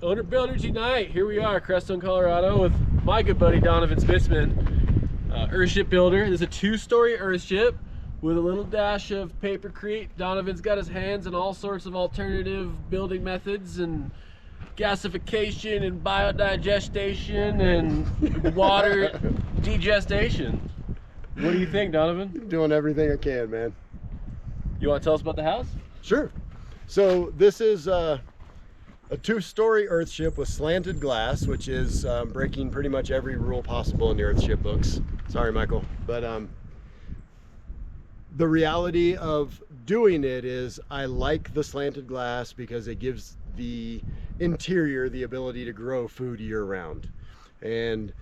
Owner Builders Unite. Here we are, Crestone, Colorado, with my good buddy Donavan Spitzman, Earthship builder. There's a 2-story Earthship with a little dash of papercrete. Donovan's got his hands in all sorts of alternative building methods and gasification and biodigestation and water degestation. What do you think, Donavan? Doing everything I can, man. You want to tell us about the house? Sure. So this is a 2-story Earthship with slanted glass, which is breaking pretty much every rule possible in the Earthship books. Sorry, Michael. But the reality of doing it is I like the slanted glass because it gives the interior the ability to grow food year-round. And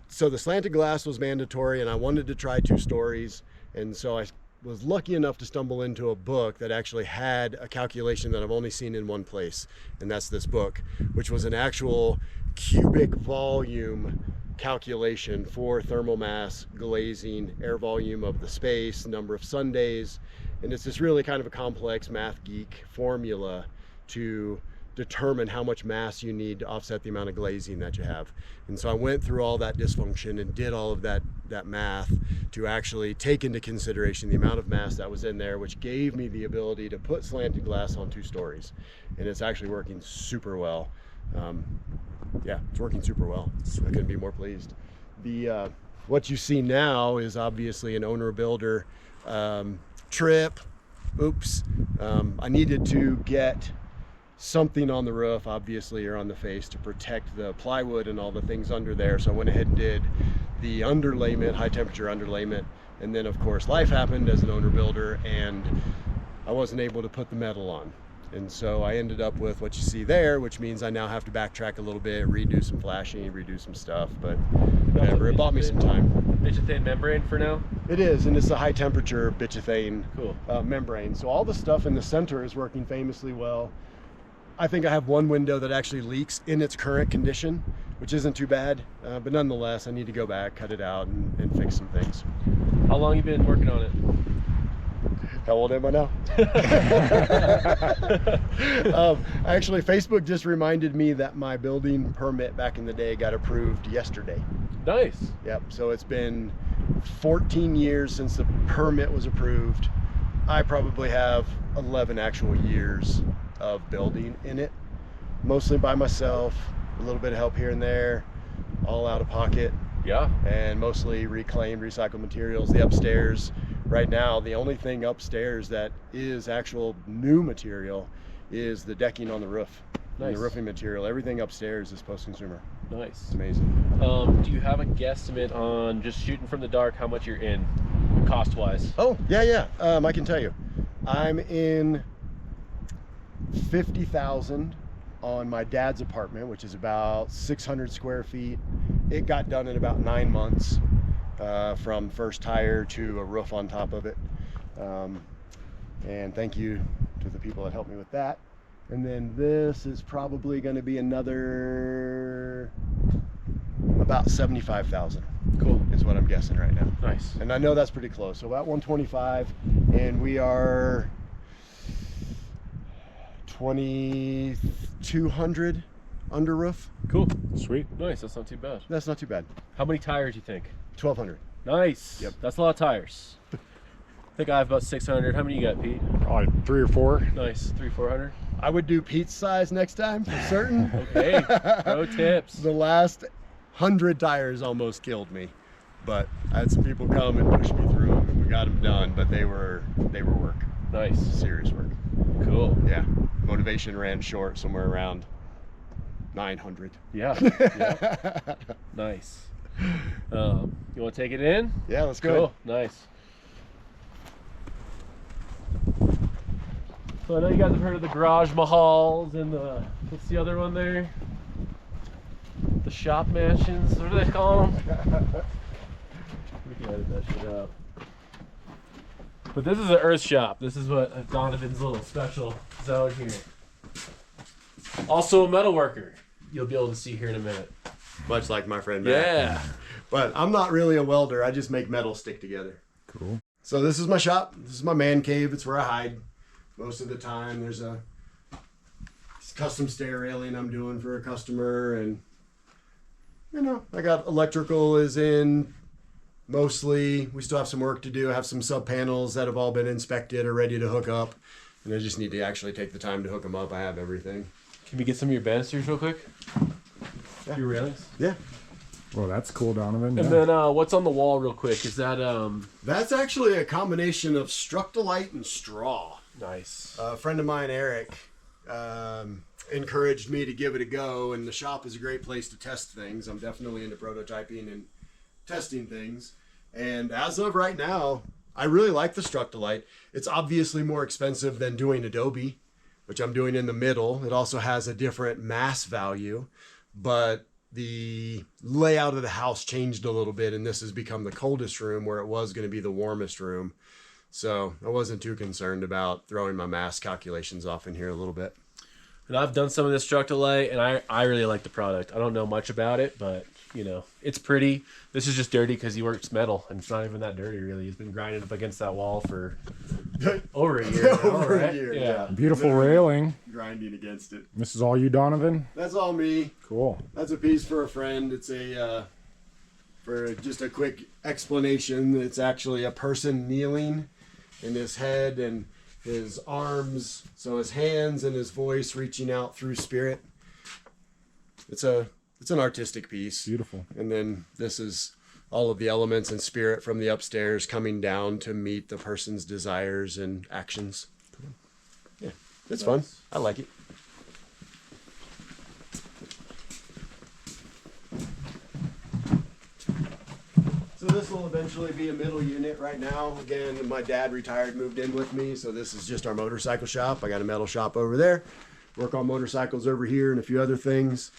so the slanted glass was mandatory, and I wanted to try 2 stories. And so I was lucky enough to stumble into a book that actually had a calculation that I've only seen in one place, and that's this book, which was an actual cubic volume calculation for thermal mass, glazing, air volume of the space, number of sun days, and it's this really kind of a complex math geek formula to determine how much mass you need to offset the amount of glazing that you have. And so I went through all that dysfunction and did all of that math to actually take into consideration the amount of mass that was in there, which gave me the ability to put slanted glass on 2 stories. And it's actually working super well. Yeah, it's working super well. I couldn't be more pleased. What you see now is obviously an owner builder trip. Oops. I needed to get something on the roof, obviously, or on the face to protect the plywood and all the things under there. So I went ahead and did the underlayment, high temperature underlayment. And then of course life happened as an owner builder and I wasn't able to put the metal on. And so I ended up with what you see there, which means I now have to backtrack a little bit, redo some flashing, redo some stuff, but whatever, it bought me some time. Bitchethane membrane for now? It is, and it's a high temperature bitchethane cool. Membrane. So all the stuff in the center is working famously well. I think I have one window that actually leaks in its current condition, which isn't too bad, but nonetheless, I need to go back, cut it out, and fix some things. How long have you been working on it? How old am I now? Actually, Facebook just reminded me that my building permit back in the day got approved yesterday. Nice. Yep, so it's been 14 years since the permit was approved. I probably have 11 actual years of building in it, mostly by myself, a little bit of help here and there, all out of pocket. Yeah. And mostly reclaimed, recycled materials. The upstairs, right now, the only thing upstairs that is actual new material is the decking on the roof. Nice. And the roofing material. Everything upstairs is post-consumer. Nice. It's amazing. Do you have a guesstimate on, just shooting from the dark, how much you're in cost-wise? Oh, yeah. I can tell you. I'm in $50,000 on my dad's apartment, which is about 600 square feet. It got done in about 9 months, from first tire to a roof on top of it. And thank you to the people that helped me with that. And then this is probably going to be another about 75,000. Cool. Is what I'm guessing right now. Nice. And I know that's pretty close. So about 125, and we are 2,200 under roof. Cool. Sweet. Nice. That's not too bad. That's not too bad. How many tires do you think? 1,200. Nice. Yep. That's a lot of tires. I think I have about 600. How many you got, Pete? Probably 3 or 4. Nice. 300-400. I would do Pete's size next time for certain. Okay. Pro tips. The last 100 tires almost killed me, but I had some people come and push me through them, and we got them done. But they were work. Nice. Serious work. Cool. Yeah. Motivation ran short somewhere around 900. Yeah. Nice. You want to take it in? Yeah, let's go. Cool. Nice. So I know you guys have heard of the garage mahals and what's the other one there? The shop mansions. What do they call them? We can edit that shit out. But this is an earth shop. This is what Donovan's little special zone here. Also a metal worker. You'll be able to see here in a minute. Much like my friend Matt. Yeah. But I'm not really a welder. I just make metal stick together. Cool. So this is my shop. This is my man cave. It's where I hide most of the time. There's a custom stair railing I'm doing for a customer, and I got electrical is in mostly. We still have some work to do. I have some sub panels that have all been inspected or ready to hook up, and I just need to actually take the time to hook them up. I have everything. Can we get some of your banisters real quick? Yeah. Your railings? Yeah. Well, that's cool, Donovan. And then what's on the wall real quick? Is that That's actually a combination of Structolite and straw. nice? A friend of mine, Eric, encouraged me to give it a go, and the shop is a great place to test things. I'm definitely into prototyping and testing things. And as of right now, I really like the Structolite. It's obviously more expensive than doing Adobe, which I'm doing in the middle. It also has a different mass value, but the layout of the house changed a little bit, and this has become the coldest room where it was going to be the warmest room. So I wasn't too concerned about throwing my mass calculations off in here a little bit. And I've done some of this Structolite, and I really like the product. I don't know much about it, but it's pretty. This is just dirty because he works metal, and it's not even that dirty really. He's been grinding up against that wall for over a year. Over right? a year, Yeah. Beautiful railing. Grinding against it. This is all you, Donovan? That's all me. Cool. That's a piece for a friend. It's for just a quick explanation, it's actually a person kneeling, in his head and his arms, so his hands and his voice reaching out through spirit. It's an artistic piece. Beautiful. And then this is all of the elements and spirit from the upstairs coming down to meet the person's desires and actions. Yeah, it's fun. I like it. So this will eventually be a middle unit. Right now, again, my dad retired, moved in with me, so this is just our motorcycle shop. I got a metal shop over there. Work on motorcycles over here and a few other things.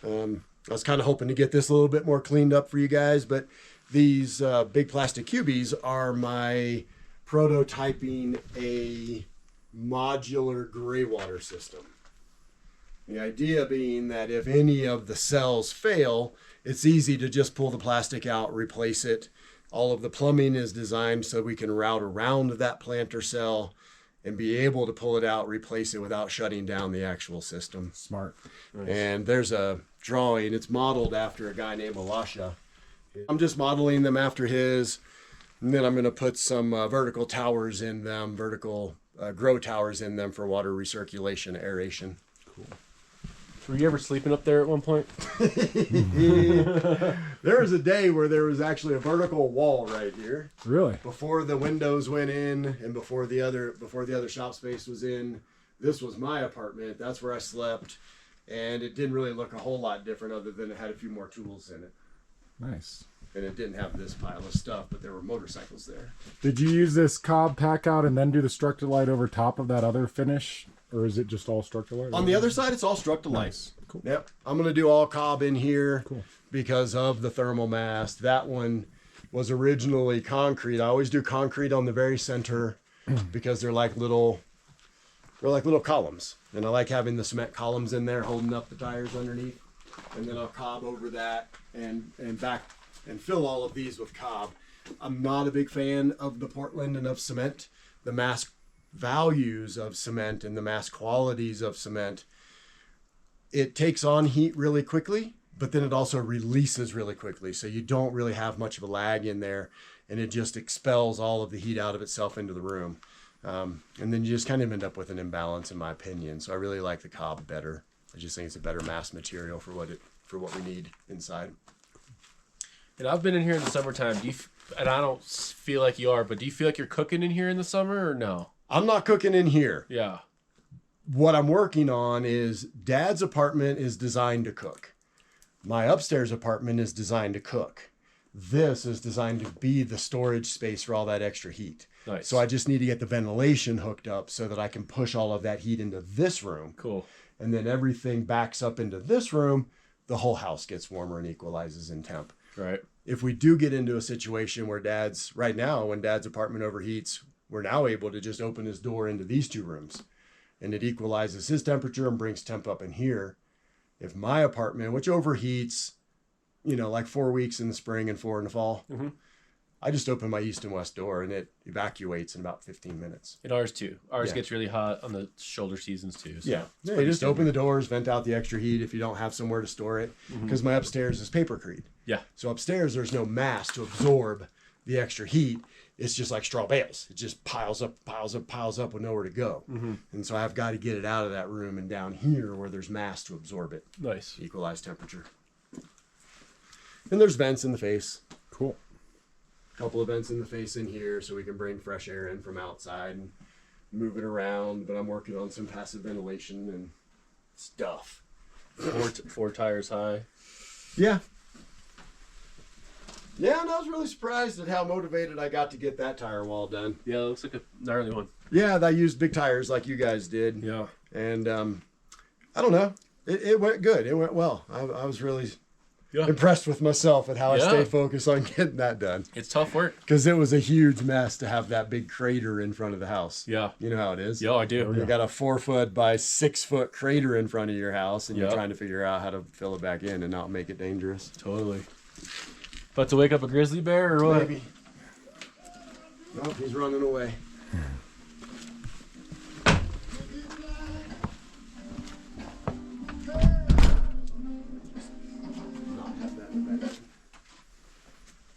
I was kind of hoping to get this a little bit more cleaned up for you guys, but these big plastic cubies are my prototyping a modular gray water system. The idea being that if any of the cells fail, it's easy to just pull the plastic out, replace it. All of the plumbing is designed so we can route around that planter cell and be able to pull it out, replace it without shutting down the actual system. Smart. Nice. And there's a drawing. It's modeled after a guy named Elisha. I'm just modeling them after his, and then I'm going to put some vertical towers in them, vertical grow towers in them for water recirculation, aeration. Cool. Were you ever sleeping up there at one point? There was a day where there was actually a vertical wall right here. Really? Before the windows went in and before the other shop space was in, this was my apartment. That's where I slept. And it didn't really look a whole lot different other than it had a few more tools in it. Nice. And it didn't have this pile of stuff, but there were motorcycles there. Did you use this cob pack out and then do the Structolite over top of that other finish? Or is it just all Structolite? On the other side, it's all Structolite. Nice. Cool. Yep. I'm going to do all cob in here. Cool. Because of the thermal mass. That one was originally concrete. I always do concrete on the very center because they're like little columns. And I like having the cement columns in there holding up the tires underneath. And then I'll cob over that and back and fill all of these with cob. I'm not a big fan of the Portland and of cement. The mass values of cement and the mass qualities of cement, it takes on heat really quickly, but then it also releases really quickly. So you don't really have much of a lag in there, and it just expels all of the heat out of itself into the room. And then you just kind of end up with an imbalance, in my opinion. So I really like the cob better. I just think it's a better mass material for what we need inside. And I've been in here in the summertime. And I don't feel like you are, but do you feel like you're cooking in here in the summer or no? I'm not cooking in here. Yeah. What I'm working on is Dad's apartment is designed to cook. My upstairs apartment is designed to cook. This is designed to be the storage space for all that extra heat. Nice. So I just need to get the ventilation hooked up so that I can push all of that heat into this room. Cool. And then everything backs up into this room. The whole house gets warmer and equalizes in temp. Right. If we do get into a situation where right now, when Dad's apartment overheats, we're now able to just open his door into these two rooms. And it equalizes his temperature and brings temp up in here. If my apartment, which overheats, like 4 weeks in the spring and 4 in the fall, I just open my east and west door and it evacuates in about 15 minutes. And ours too. Ours Yeah. gets really hot on the shoulder seasons too. So Yeah, it's you pretty just standard. open the doors, vent out the extra heat if you don't have somewhere to store it. Because my upstairs is papercrete. Yeah. So upstairs, there's no mass to absorb the extra heat. It's just like straw bales. It just piles up with nowhere to go. And so I've got to get it out of that room and down here where there's mass to absorb it, Nice. equalize temperature. And there's vents in the face. Cool. Couple of vents in the face in here so we can bring fresh air in from outside and move it around. But I'm working on some passive ventilation and stuff. Four tires high. Yeah. Yeah, and I was really surprised at how motivated I got to get that tire wall done. Yeah, it looks like a gnarly one. Yeah, I used big tires like you guys did. Yeah. And I don't know. It went good. It went well. I was really Yeah. impressed with myself at how I Yeah. stayed focused on getting that done. It's tough work. Because it was a huge mess to have that big crater in front of the house. Yeah. You know how it is? Yeah, I do. You got a 4-foot by 6-foot crater in front of your house, and you're Yep. trying to figure out how to fill it back in and not make it dangerous. Totally. About to wake up a grizzly bear or what? Maybe. Nope, he's running away.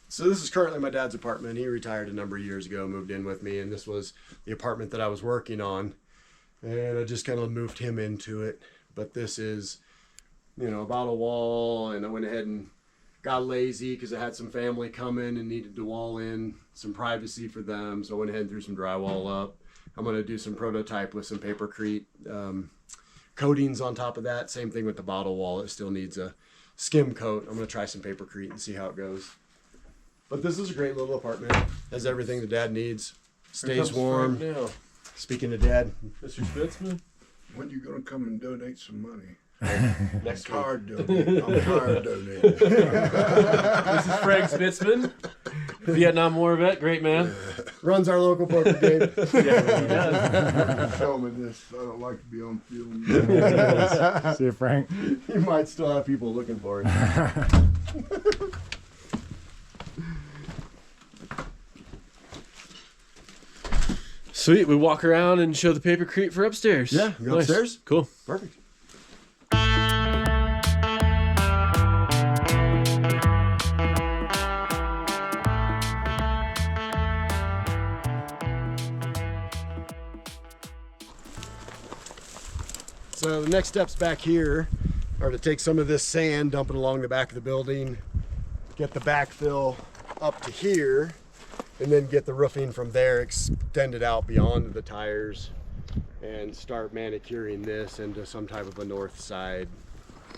So this is currently my dad's apartment. He retired a number of years ago, moved in with me, and this was the apartment that I was working on. And I just kind of moved him into it. But this is, about a wall, and I went ahead and got lazy because I had some family coming and needed to wall in some privacy for them. So I went ahead and threw some drywall up. I'm going to do some prototype with some papercrete coatings on top of that. Same thing with the bottle wall. It still needs a skim coat. I'm going to try some papercrete and see how it goes. But this is a great little apartment. Has everything the dad needs. Stays warm. Now. Speaking of dad, Mr. Spitzman. When you gonna come and donate some money? Next I'm week. tired donating. I'm tired donating. This is Frank Spitzman, Vietnam War vet. Great man. runs our local poker game. Yeah, he does. Tell me this. I don't like to be on film. See you, Frank. You might still have people looking for it. Sweet. We walk around and show the papercrete for upstairs. Yeah, you go upstairs? Cool. Perfect. So the next steps back here are to take some of this sand, dump it along the back of the building, get the backfill up to here, and then get the roofing from there extended out beyond the tires and start manicuring this into some type of a north side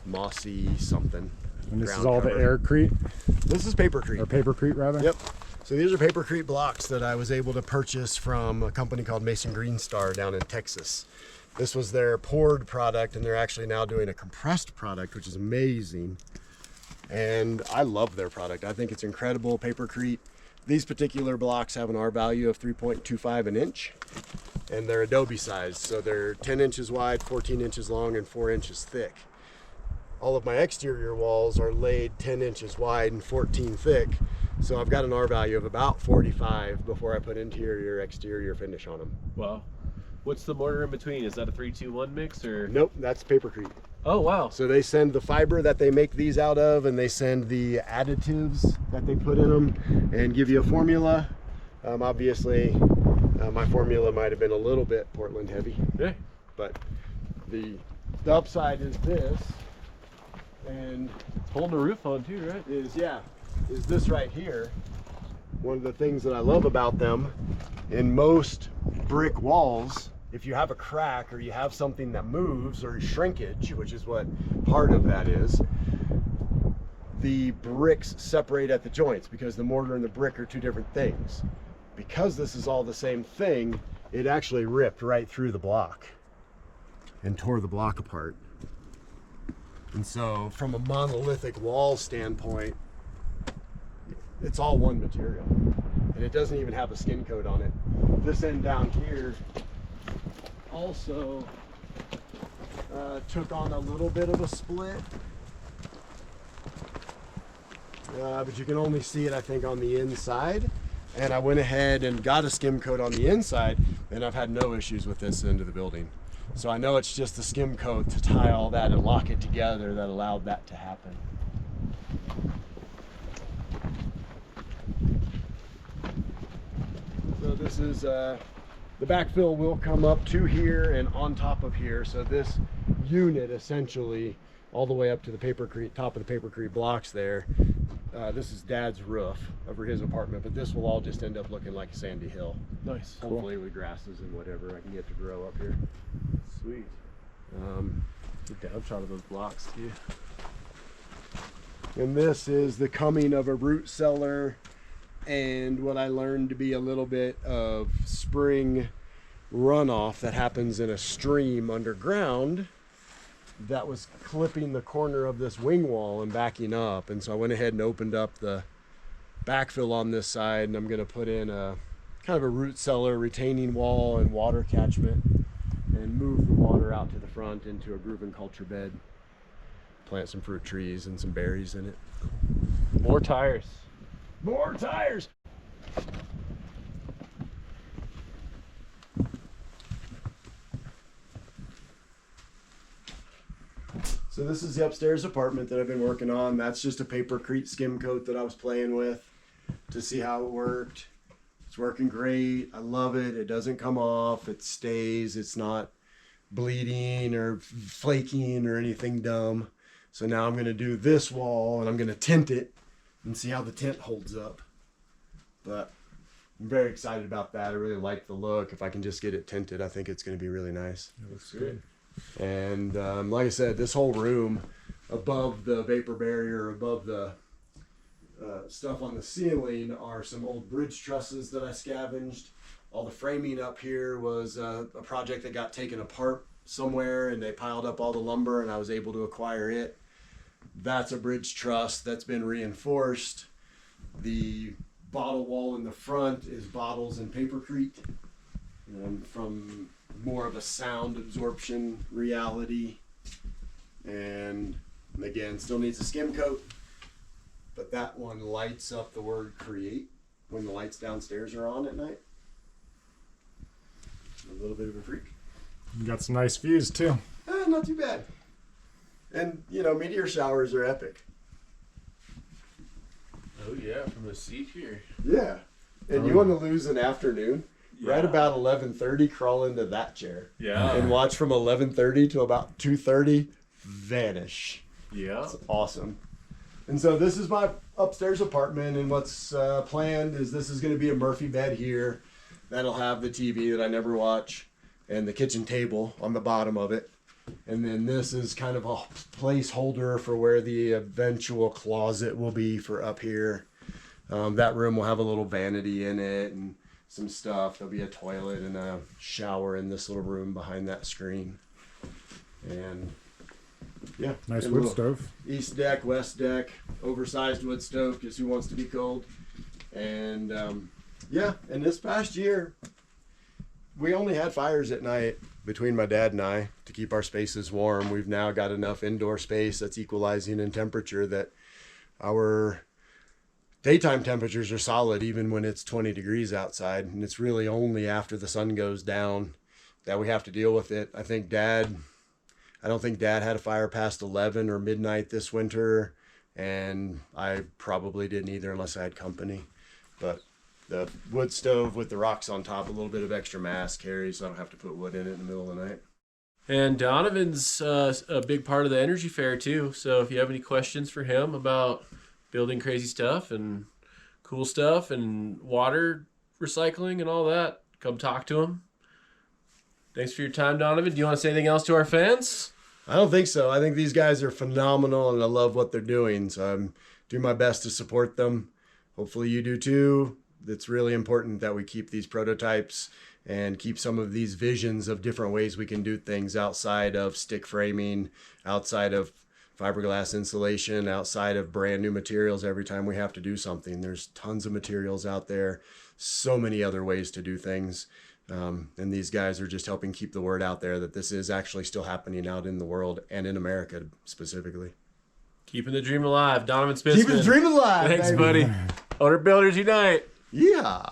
mossy something. And this ground is all the cover. aircrete, This is papercrete. or papercrete rather? Yep. So these are papercrete blocks that I was able to purchase from a company called Mason Green Star down in Texas. This was their poured product, and they're actually now doing a compressed product, which is amazing. And I love their product. I think it's incredible. Papercrete. These particular blocks have an R value of 3.25 an inch, and they're adobe sized. So they're 10 inches wide, 14 inches long, and 4 inches thick. All of my exterior walls are laid 10 inches wide and 14 thick. So I've got an R value of about 45 before I put interior, exterior finish on them. Wow. What's the mortar in between? Is that a 3-2-1 mix or? Nope, that's papercrete. Oh wow. So they send the fiber that they make these out of, and they send the additives that they put in them and give you a formula. Obviously, my formula might have been a little bit Portland heavy, Yeah. but the upside is this, and Holding the roof on too, right? is this right here. One of the things that I love about them, in most brick walls, if you have a crack or you have something that moves or shrinkage, which is what part of that is, the bricks separate at the joints because the mortar and the brick are two different things. Because this is all the same thing, it actually ripped right through the block and tore the block apart. And so from a monolithic wall standpoint, it's all one material, and it doesn't even have a skin coat on it. This end down here also took on a little bit of a split. but you can only see it, I think, on the inside. And I went ahead and got a skim coat on the inside, and I've had no issues with this end of the building. So I know it's just the skim coat to tie all that and lock it together that allowed that to happen. So this is, the backfill will come up to here and on top of here. So this unit essentially, all the way up to the papercrete, top of the papercrete blocks there, this is Dad's roof over his apartment, but this will all just end up looking like a sandy hill. Nice. Hopefully with grasses and whatever I can get to grow up here. Sweet. Good down shot of those blocks too. And this is the coming of a root cellar and what I learned to be a little bit of spring runoff that happens in a stream underground that was clipping the corner of this wing wall and backing up. And so I went ahead and opened up the backfill on this side, and I'm going to put in a kind of a root cellar retaining wall and water catchment and move the water out to the front into a groove and culture bed. Plant some fruit trees and some berries in it. More tires. More tires! So this is the upstairs apartment that I've been working on. That's just a papercrete skim coat that I was playing with to see how it worked. It's working great. I love it. It doesn't come off. It stays. It's not bleeding or flaking or anything dumb. So now I'm going to do this wall and I'm going to tint it and see how the tint holds up. But I'm very excited about that. I really like the look. If I can just get it tinted, I think it's going to be really nice. It looks good. And like I said, this whole room above the vapor barrier, above the stuff on the ceiling are some old bridge trusses that I scavenged. All the framing up here was a project that got taken apart somewhere and they piled up all the lumber and I was able to acquire it. That's a bridge truss that's been reinforced. The bottle wall in the front is bottles and papercrete from more of a sound absorption reality. And again, still needs a skim coat, but that one lights up the word create when the lights downstairs are on at night. A little bit of a freak. You got some nice views too. Not too bad. And you know, meteor showers are epic. Oh yeah, from the seat here. Yeah. And you want to lose an afternoon? Yeah. Right about 11:30, crawl into that chair. Yeah. And watch from 11:30 to about 2:30 vanish. Yeah. It's awesome. And so this is my upstairs apartment, and what's planned is this is going to be a Murphy bed here. That'll have the TV that I never watch and the kitchen table on the bottom of it. And then this is kind of a placeholder for where the eventual closet will be for up here. That room will have a little vanity in it and some stuff. There'll be a toilet and a shower in this little room behind that screen. And yeah. Nice and wood little stove. East deck, west deck, oversized wood stove, because who wants to be cold? And yeah, and this past year, we only had fires at night between my dad and I to keep our spaces warm. We've now got enough indoor space that's equalizing in temperature that our daytime temperatures are solid even when it's 20 degrees outside. And it's really only after the sun goes down that we have to deal with it. I don't think Dad had a fire past 11 or midnight this winter, and I probably didn't either unless I had company. But the wood stove with the rocks on top, a little bit of extra mass carries, so I don't have to put wood in it in the middle of the night. And Donovan's a big part of the energy fair too. So if you have any questions for him about building crazy stuff and cool stuff and water recycling and all that, come talk to him. Thanks for your time, Donovan. Do you want to say anything else to our fans? I don't think so. I think these guys are phenomenal, and I love what they're doing. So I'm doing my best to support them. Hopefully you do too. It's really important that we keep these prototypes and keep some of these visions of different ways we can do things outside of stick framing, outside of fiberglass insulation, outside of brand new materials every time we have to do something. There's tons of materials out there, so many other ways to do things. And these guys are just helping keep the word out there that this is actually still happening out in the world and in America specifically. Keeping the dream alive. Donovan Spitzman. Keep his dream alive. Thanks, baby. buddy. Owner Builders Unite. Yeah.